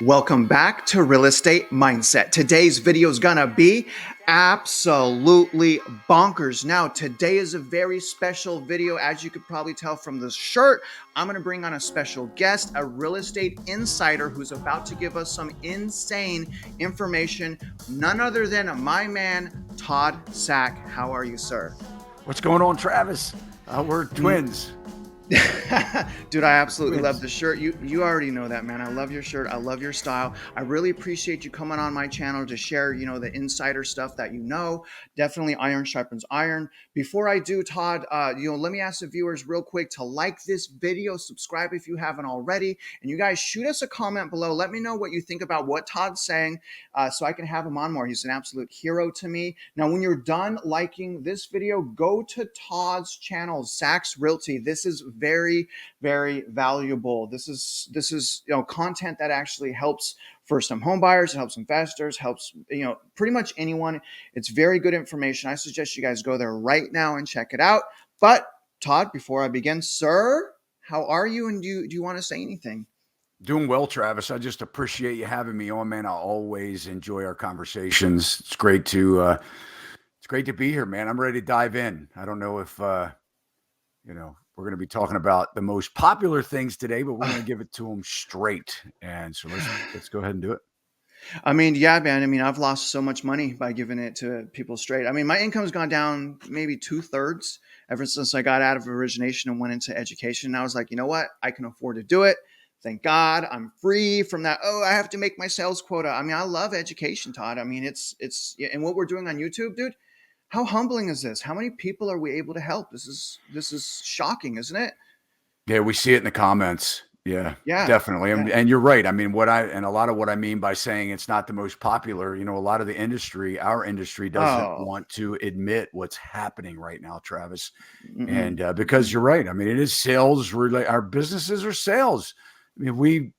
Welcome back to Real Estate Mindset. Today's video is gonna be absolutely bonkers. Now, today is a very special video. As you could probably tell from the shirt, I'm gonna bring on a special guest, a real estate insider who's about to give us some insane information. None other than my man, Todd Sack. How are you, sir? What's going on, Travis? We're twins. Dude, I absolutely love the shirt. You already know that, man. I love your shirt. I love your style. I really appreciate you coming on my channel to share, the insider stuff that you know. Definitely iron sharpens iron. Before I do, Todd, let me ask the viewers real quick to like this video, subscribe if you haven't already, and you guys shoot us a comment below. Let me know what you think about what Todd's saying, so I can have him on more. He's an absolute hero to me. Now, when you're done liking this video, go to Todd's channel, Sack's Realty. This is very, very valuable. This is content that actually helps first-time home buyers, it helps investors, helps pretty much anyone. It's very good information. I suggest you guys go there right now and check it out. But Todd, before I begin, sir, how are you? And do you want to say anything? Doing well, Travis. I just appreciate you having me on, man. I always enjoy our conversations. It's great to be here, man. I'm ready to dive in. I don't know if we're going to be talking about the most popular things today, but we're going to give it to them straight. And so let's go ahead and do it. I mean, yeah, man. I mean, I've lost so much money by giving it to people straight. I mean, my income's gone down maybe 2/3 ever since I got out of origination and went into education. And I was like, you know what? I can afford to do it. Thank God I'm free from that. Oh, I have to make my sales quota. I mean, I love education, Todd. I mean, it's and what we're doing on YouTube, dude. How humbling is this? How many people are we able to help? This is shocking, isn't it? Yeah, we see it in the comments. Yeah, definitely. Yeah. And you're right. I mean, a lot of what I mean by saying it's not the most popular, a lot of the industry, our industry doesn't want to admit what's happening right now, Travis. And because you're right. I mean, it is sales related. Our businesses are sales. I mean,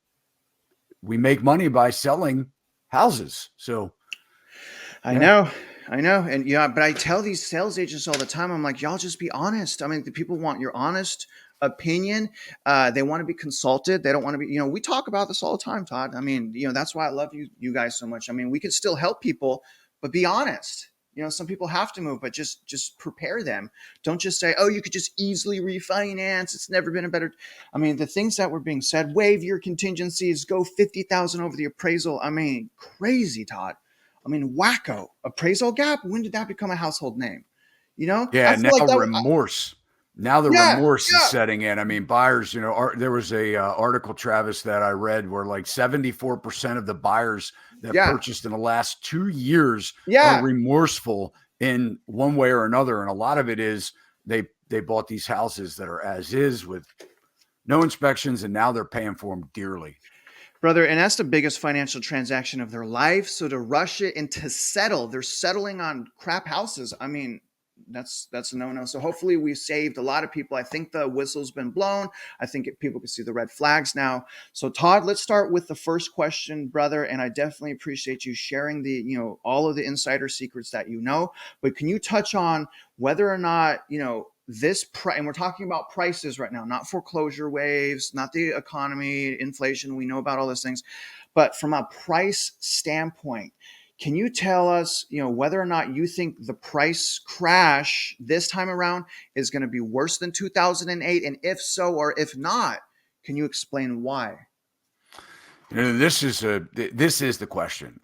we make money by selling houses. So I know. And yeah, but I tell these sales agents all the time, I'm like, y'all just be honest. I mean, the people want your honest opinion. They want to be consulted. They don't want to be, we talk about this all the time, Todd. I mean, that's why I love you guys so much. I mean, we can still help people, but be honest. Some people have to move, but just prepare them. Don't just say, oh, you could just easily refinance. It's never been a better. I mean, the things that were being said, waive your contingencies, go 50,000 over the appraisal. I mean, crazy, Todd. I mean, wacko. Appraisal gap? When did that become a household name? Yeah, I feel like remorse. Now the remorse is setting in. I mean, buyers, there was a article, Travis, that I read where like 74% of the buyers that purchased in the last 2 years are remorseful in one way or another. And a lot of it is they bought these houses that are as is with no inspections, and now they're paying for them dearly. Brother, and that's the biggest financial transaction of their life. So to rush it and to settle, they're settling on crap houses. I mean, that's a no-no. So hopefully we saved a lot of people. I think the whistle's been blown. I think people can see the red flags now. So Todd, let's start with the first question, brother. And I definitely appreciate you sharing all of the insider secrets that you know. But can you touch on whether or not, this price, and we're talking about prices right now, not foreclosure waves, not the economy, inflation. We know about all those things, but from a price standpoint, can you tell us, whether or not you think the price crash this time around is going to be worse than 2008? And if so, or if not, can you explain why? This is the question.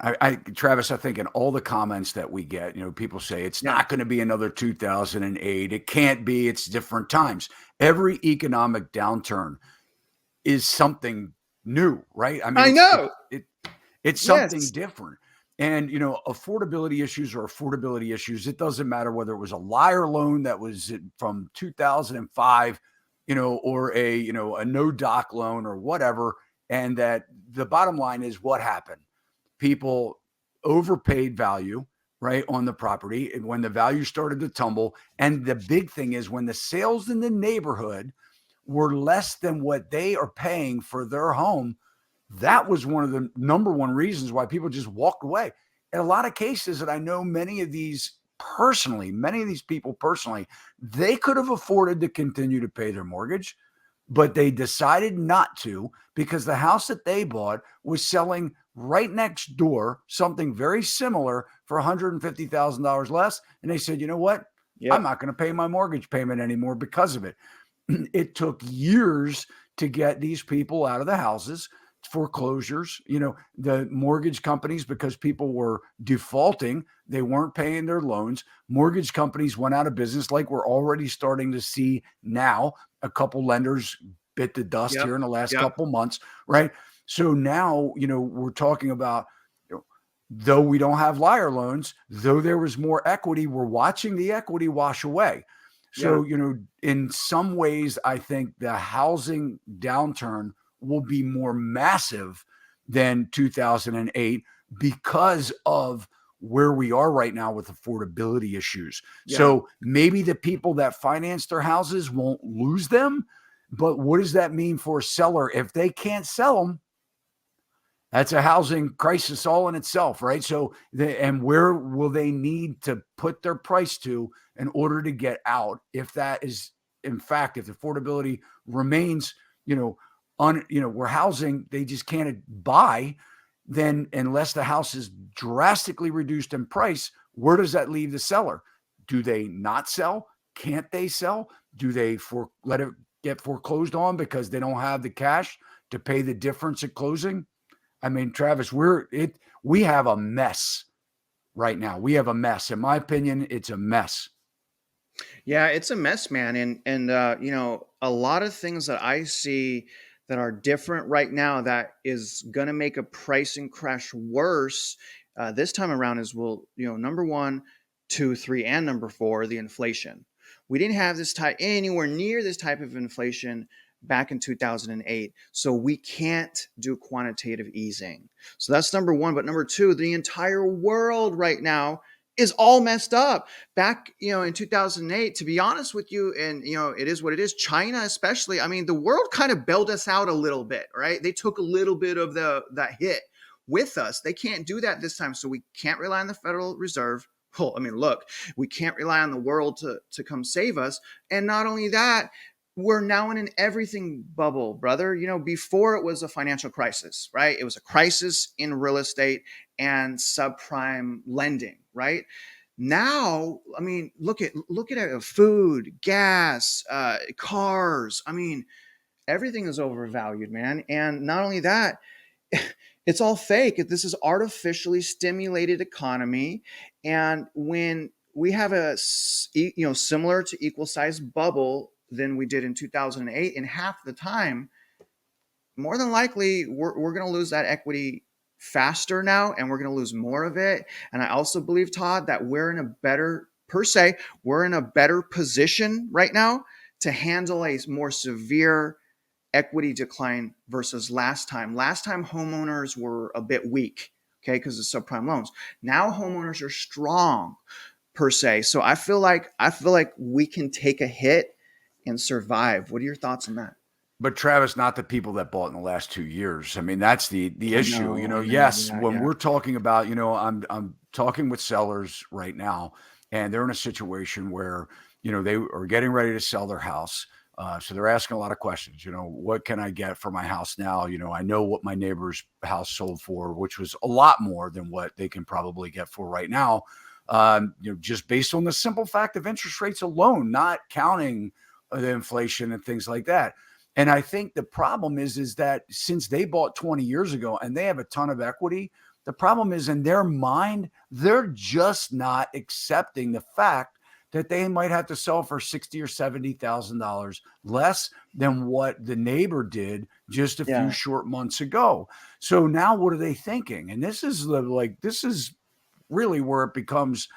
Travis, I think in all the comments that we get, people say it's not going to be another 2008. It can't be. It's different times. Every economic downturn is something new, right? I mean, I know it's something different. And, affordability issues are affordability issues. It doesn't matter whether it was a liar loan that was from 2005, or a no doc loan or whatever. And that the bottom line is what happened. People overpaid value, right, on the property. And when the value started to tumble, and the big thing is when the sales in the neighborhood were less than what they are paying for their home, that was one of the number one reasons why people just walked away. In a lot of cases, and I know many of these people personally, they could have afforded to continue to pay their mortgage, but they decided not to because the house that they bought was selling right next door, something very similar for $150,000 less. And they said, you know what? I'm Yep. not going to pay my mortgage payment anymore because of it. It took years to get these people out of the houses, foreclosures, the mortgage companies, because people were defaulting, they weren't paying their loans. Mortgage companies went out of business, like we're already starting to see now. A couple lenders bit the dust Yep. here in the last Yep. couple months, right? So now, we're talking about, though we don't have liar loans, though there was more equity, we're watching the equity wash away. Yeah. So, in some ways, I think the housing downturn will be more massive than 2008 because of where we are right now with affordability issues. Yeah. So maybe the people that finance their houses won't lose them. But what does that mean for a seller? If they can't sell them, that's a housing crisis all in itself, right? So, and where will they need to put their price to in order to get out? If that is, in fact, if affordability remains, where housing they just can't buy, then unless the house is drastically reduced in price, where does that leave the seller? Do they not sell? Can't they sell? Do they let it get foreclosed on because they don't have the cash to pay the difference at closing? I mean, Travis, we have a mess right now. We have a mess. In my opinion, it's a mess. Yeah, it's a mess, man. And a lot of things that I see that are different right now that is going to make a pricing crash worse this time around is, well, number one, two, three, and number four, the inflation. We didn't have this type anywhere near this type of inflation back in 2008. So we can't do quantitative easing. So that's number one. But number two, the entire world right now is all messed up. Back, in 2008, to be honest with you, and it is what it is. China, especially, I mean, the world kind of bailed us out a little bit, right? They took a little bit of that hit with us. They can't do that this time, so we can't rely on the Federal Reserve. Well, I mean, look, we can't rely on the world to come save us. And not only that, we're now in an everything bubble, brother. Before it was a financial crisis, right? It was a crisis in real estate and subprime lending, right? Now, I mean, look at it, food, gas, cars. I mean, everything is overvalued, man. And not only that, it's all fake. This is artificially stimulated economy, and when we have similar to equal size bubble than we did in 2008, in half the time, more than likely we're going to lose that equity faster now, and we're going to lose more of it. And I also believe, Todd, that we're in a better position right now to handle a more severe equity decline versus last time. Last time homeowners were a bit weak, okay, because of subprime loans. Now homeowners are strong per se. So I feel like we can take a hit and survive. What are your thoughts on that? But Travis, not the people that bought in the last 2 years. I mean, that's the issue. I know. Yes, Yeah, when yeah. we're talking about, I'm talking with sellers right now, and they're in a situation where, they are getting ready to sell their house. So they're asking a lot of questions. What can I get for my house now? I know what my neighbor's house sold for, which was a lot more than what they can probably get for right now. Just based on the simple fact of interest rates alone, not counting the inflation and things like that. And I think the problem is that since they bought 20 years ago and they have a ton of equity, the problem is in their mind, they're just not accepting the fact that they might have to sell for $60,000 or $70,000 less than what the neighbor did just a few Yeah. short months ago. So now what are they thinking? And this is really where it becomes,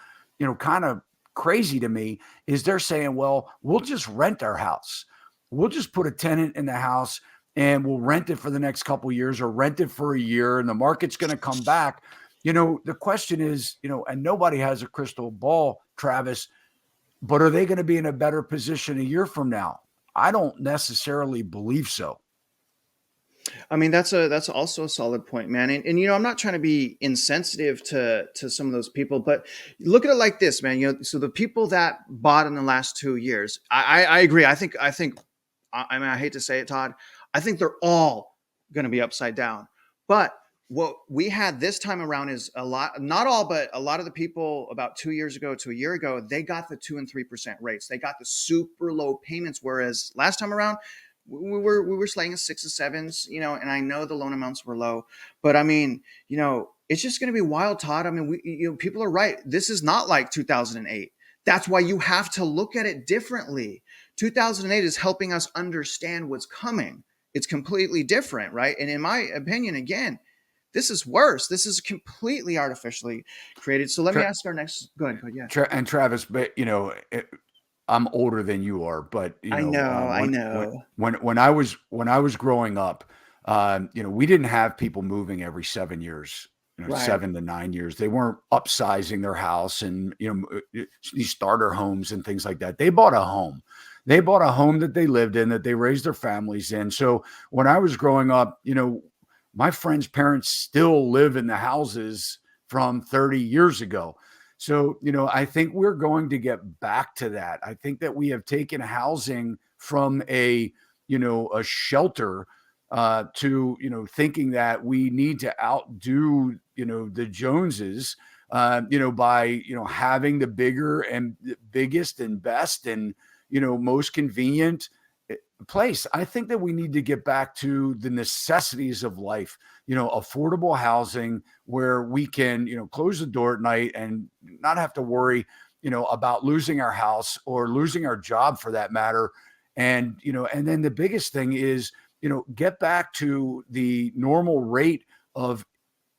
kind of crazy to me, is they're saying, well, we'll just rent our house. We'll just put a tenant in the house and we'll rent it for the next couple of years or rent it for a year and the market's going to come back. The question is, and nobody has a crystal ball, Travis, but are they going to be in a better position a year from now? I don't necessarily believe so. I mean, that's also a solid point, man. And I'm not trying to be insensitive to some of those people, but look at it like this, man. So the people that bought in the last 2 years, I agree. I think I mean, I hate to say it, Todd. I think they're all going to be upside down. But what we had this time around is a lot, not all, but a lot of the people about 2 years ago to a year ago, they got the 2 and 3% rates. They got the super low payments. Whereas last time around, we were slaying sixes, sevens, and I know the loan amounts were low, but I mean, it's just going to be wild, Todd. I mean, people are right. This is not like 2008. That's why you have to look at it differently. 2008 is helping us understand what's coming. It's completely different, right? And in my opinion, again, this is worse. This is completely artificially created. So let me ask our next. Go ahead. Yeah. And Travis, but I'm older than you are, but I know. I know. when I was growing up, we didn't have people moving every 7 years, Right. 7 to 9 years. They weren't upsizing their house and these starter homes and things like that. They bought a home. They bought a home that they lived in, that they raised their families in. So when I was growing up, my friends' parents still live in the houses from 30 years ago. So, I think we're going to get back to that. I think that we have taken housing from a shelter to, thinking that we need to outdo, the Joneses, by, having the bigger and the biggest and best and, most convenient place. I think that we need to get back to the necessities of life, affordable housing where we can, close the door at night and not have to worry, about losing our house or losing our job for that matter. And, and then the biggest thing is, get back to the normal rate of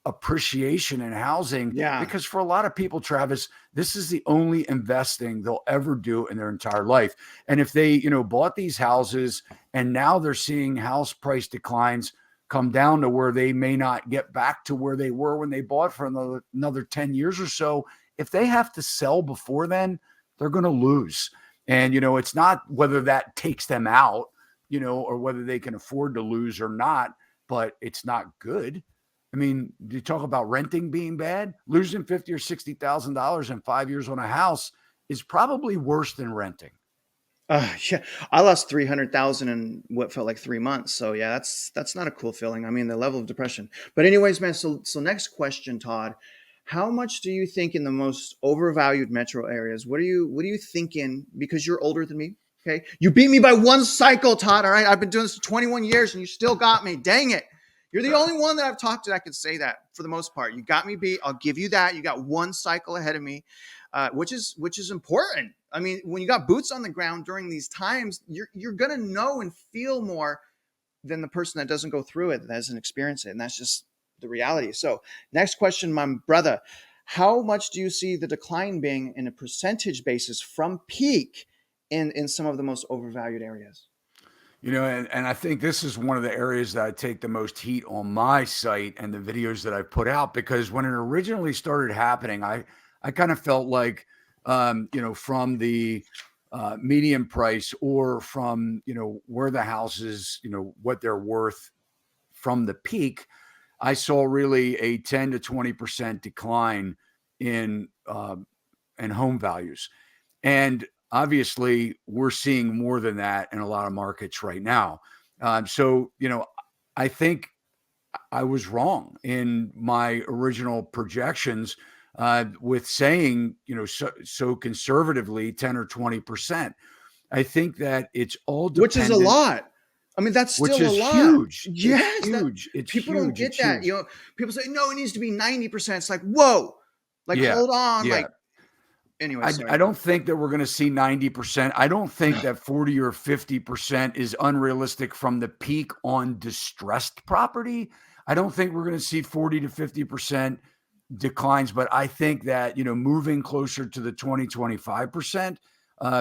appreciation in housing, Yeah. because for a lot of people, Travis, this is the only investing they'll ever do in their entire life. And if they, bought these houses and now they're seeing house price declines come down to where they may not get back to where they were when they bought for another 10 years or so, if they have to sell before then, they're going to lose. And, it's not whether that takes them out, or whether they can afford to lose or not, but it's not good. I mean, you talk about renting being bad, losing $50,000 or $60,000 in 5 years on a house is probably worse than renting. Yeah, I lost 300,000 in what felt like 3 months. So yeah, that's not a cool feeling. I mean, the level of depression. But anyways, man. So next question, Todd. How much do you think in the most overvalued metro areas? What are you thinking? Because you're older than me. Okay, you beat me by one cycle, Todd. All right, I've been doing this for 21 years, and you still got me. Dang it! You're the only one that I've talked to that could say that for the most part. You got me beat. I'll give you that. You got one cycle ahead of me, which is important. I mean, when you got boots on the ground during these times, you're gonna know and feel more than the person that doesn't go through it, that doesn't experience it, and that's just the reality. So, next question, my brother: how much do you see the decline being in a percentage basis from peak in some of the most overvalued areas? And I think this is one of the areas that I take the most heat on my site and the videos that I put out, because when it originally started happening, I kind of felt like, from the median price or from, where the houses, what they're worth from the peak, I saw really a 10 to 20% decline in home values. And obviously, we're seeing more than that in a lot of markets right now. So, I think I was wrong in my original projections with saying, so conservatively 10 or 20%. I think that it's all Which is a dependent, lot. I mean, that's which still a is lot. huge. It's Yes, that huge. It's people don't huge. get It's that. huge. People say no, it needs to be 90%. It's like, whoa, like Yeah. hold on, Yeah. like anyway. I Sorry. don't think that we're going to see 90%. I don't think that 40 or 50% is unrealistic from the peak on distressed property. I don't think we're going to see 40 to 50% declines, but I think that, moving closer to the 20, 25%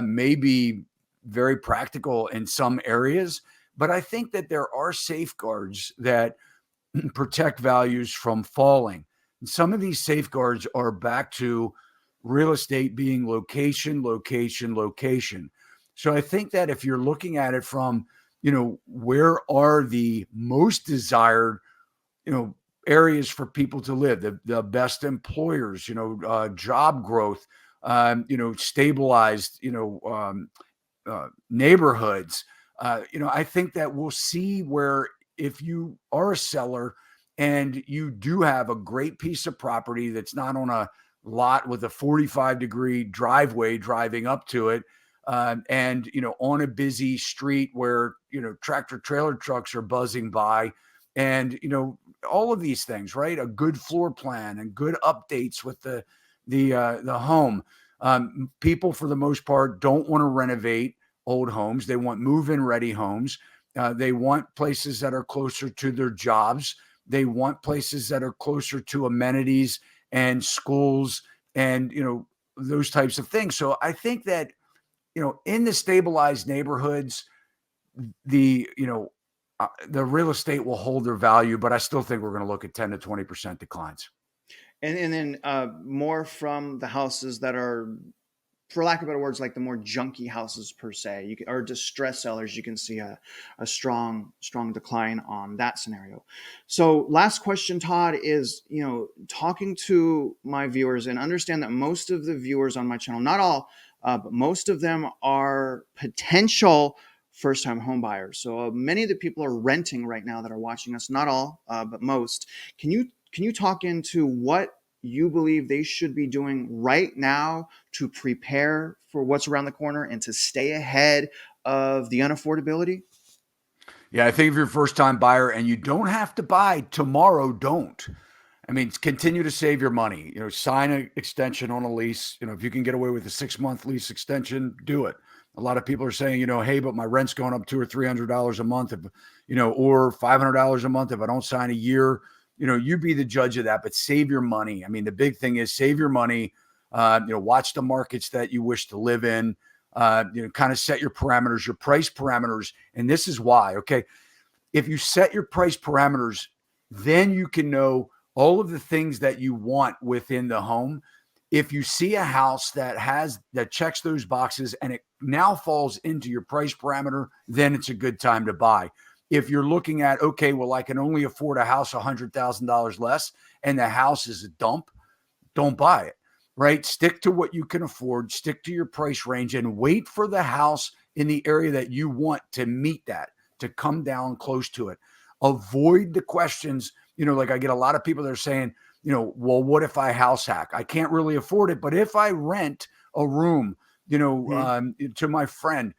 may be very practical in some areas. But I think that there are safeguards that protect values from falling. And some of these safeguards are back to real estate being location, location, location. So I think that if you're looking at it from, where are the most desired, areas for people to live, the best employers, job growth, stabilized, neighborhoods, I think that we'll see where if you are a seller and you do have a great piece of property that's not on a lot with a 45-degree driveway driving up to it, and on a busy street where tractor trailer trucks are buzzing by, and all of these things, right? A good floor plan and good updates with the home. People for the most part don't want to renovate old homes. They want move-in ready homes. They want places that are closer to their jobs. They want places that are closer to amenities and schools and those types of things. So I think that in the stabilized neighborhoods, the the real estate will hold their value, but I still think we're going to look at 10 to 20% declines. And then more from the houses that are, for lack of better words, like the more junky houses per se, or distress sellers, you can see a strong decline on that scenario. So last question, Todd, is, talking to my viewers, and understand that most of the viewers on my channel, not all, but most of them are potential first-time home buyers. So many of the people are renting right now that are watching us, not all, but most. Can you talk into what you believe they should be doing right now to prepare for what's around the corner and to stay ahead of the unaffordability? Yeah, I think if you're a first time buyer and you don't have to buy tomorrow, don't. I mean, continue to save your money. Sign an extension on a lease. If you can get away with a 6-month lease extension, do it. A lot of people are saying, hey, but my rent's going up $200 or $300 a month, if, or $500 a month if I don't sign a year. You be the judge of that, but save your money. I mean, the big thing is save your money. Watch the markets that you wish to live in. Kind of set your parameters, your price parameters, and this is why. Okay, if you set your price parameters, then you can know all of the things that you want within the home. If you see a house that checks those boxes and it now falls into your price parameter, then it's a good time to buy. If you're looking at, okay, well, I can only afford a house $100,000 less and the house is a dump, don't buy it, right? Stick to what you can afford, stick to your price range, and wait for the house in the area that you want to meet that, to come down close to it. Avoid the questions, like I get a lot of people that are saying, well, what if I house hack? I can't really afford it, but if I rent a room, to my friend,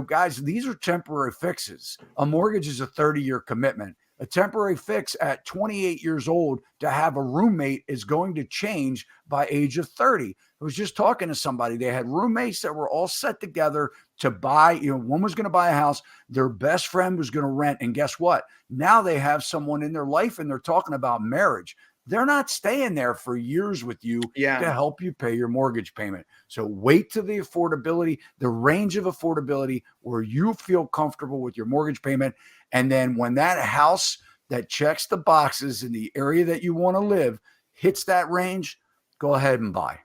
guys, these are temporary fixes. A mortgage is a 30-year commitment. A temporary fix at 28 years old to have a roommate is going to change by age of 30. I was just talking to somebody. They had roommates that were all set together to buy, one was going to buy a house. Their best friend was going to rent. And guess what? Now they have someone in their life and they're talking about marriage. They're not staying there for years with you to help you pay your mortgage payment. So wait to the affordability, the range of affordability where you feel comfortable with your mortgage payment. And then when that house that checks the boxes in the area that you want to live hits that range, go ahead and buy.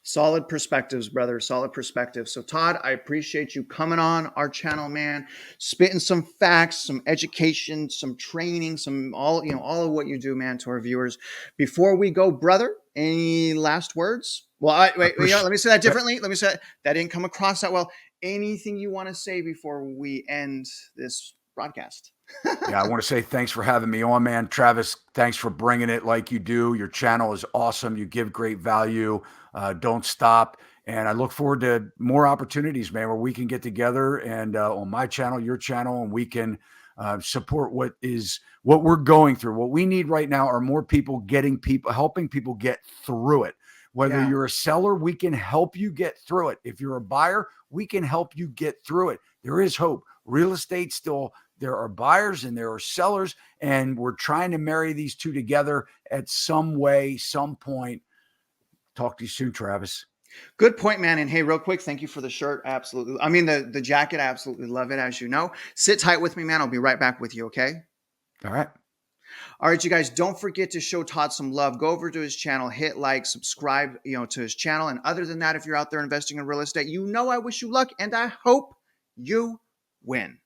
Solid perspectives, brother. Solid perspectives. So, Todd, I appreciate you coming on our channel, man, spitting some facts, some education, some training, all of what you do, man, to our viewers. Before we go, brother, any last words? Well, wait, let me say that differently. Let me say that didn't come across that well. Anything you want to say before we end this broadcast? Yeah, I want to say thanks for having me on, man. Travis, thanks for bringing it like you do. Your channel is awesome. You give great value. Don't stop. And I look forward to more opportunities, man, where we can get together and on my channel, your channel, and we can support what we're going through. What we need right now are more people helping people get through it. Whether you're a seller, we can help you get through it. If you're a buyer, we can help you get through it. There is hope. Real estate still, there are buyers and there are sellers, and we're trying to marry these two together at some way, some point. Talk to you soon, Travis. Good point, man. And hey, real quick, thank you for the shirt. Absolutely. I mean, the jacket, I absolutely love it, as you know. Sit tight with me, man. I'll be right back with you, okay? All right. All right, you guys, don't forget to show Todd some love. Go over to his channel, hit like, subscribe, to his channel. And other than that, if you're out there investing in real estate, I wish you luck and I hope you win.